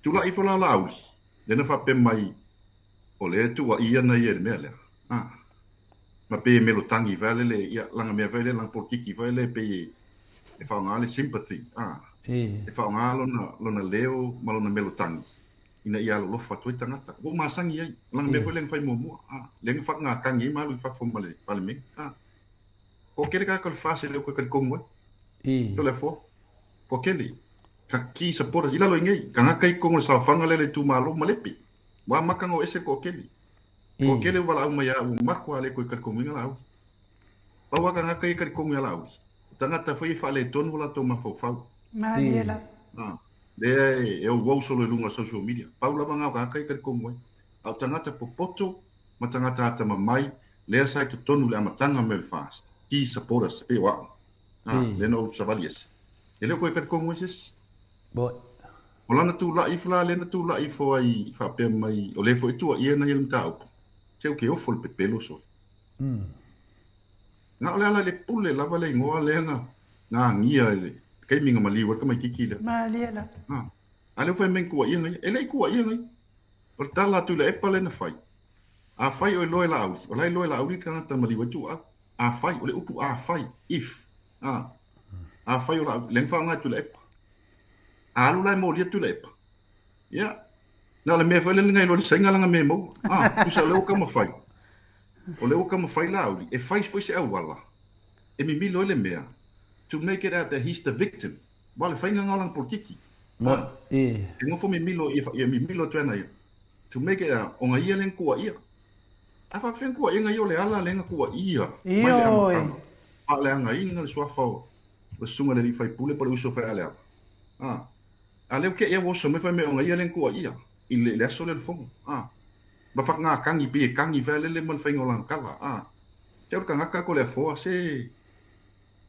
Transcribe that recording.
tula i fola laus le fa pe mai o le tu wa ia na ia me le ah ma pe melo tangi vale le ia langa me vale lang por kiki vale pe e fa ngale sympathy e fa ngalo na lona leo ma lona melo tangi ina ia lo fa tu tangata o ma sangi ai lang me vale fai mo le fa nga kangi ma lu fa fo male pale me ko kere ka ko fa se le ko ko mo to le fo ko kele ka ki sa por ila lo ngai ka nga kai ko sa fa ngale tu malo malepi wa makango ese ko kele wala au mai au mako ale ko ka ko minga lau pa wa ka nga kai ka ko minga lau tangata foi fa le tonu la to ma fo fa Mariela. le e o wo solo lunga social media paula banga ka kai ka ko mo au tangata popoto ma tangata ata mai le sa to tonu le amatanga mel fast ki supporters e wa le no savalies ele ko ka ko mo ses bo Ola na tu la ifla le na tu la ifo ai fa pe mai o le fo tu ia na yel tau. Seu ke o fol pe pelo so. Na ole ala le pule la vale ngoa le na ngia le. Kai minga mali wa ka mai kiki le. Mariela. Ale fa men ku ia ngai. Ele ku ia ngai. Por tala tu le epale na fai. A fai o loe la au. O lai loe la au ka ta mali wa tu a fai o le upu a fai if. A fai o la le fa nga tu le epa. Alu lai mo dia tu le epa. Ya. Na le me fa le ngai lo le senga langa me mo. Tu sa le o ka ma fai. O le o ka ma fai la au. E fai foi se au wala. E mi mi lo le mea. To make it out that he's the victim. Wale fai nga ngalang por kiki. E ngo fo mi milo e mi milo tu na. To make it out o nga ia len ko ia. A fa fen ko ia nga yo le ala le nga ko ia. Mai le ama. A le nga ina le swa fa. O sunga le fai pule por uso fai ala. Ale o ke ia wo so me fai me o nga ia len ko ia. Il le so le fo. Ba fa nga kangi pe kangi vele le mal fai ngolang kala. Te o ka nga ka ko le fo se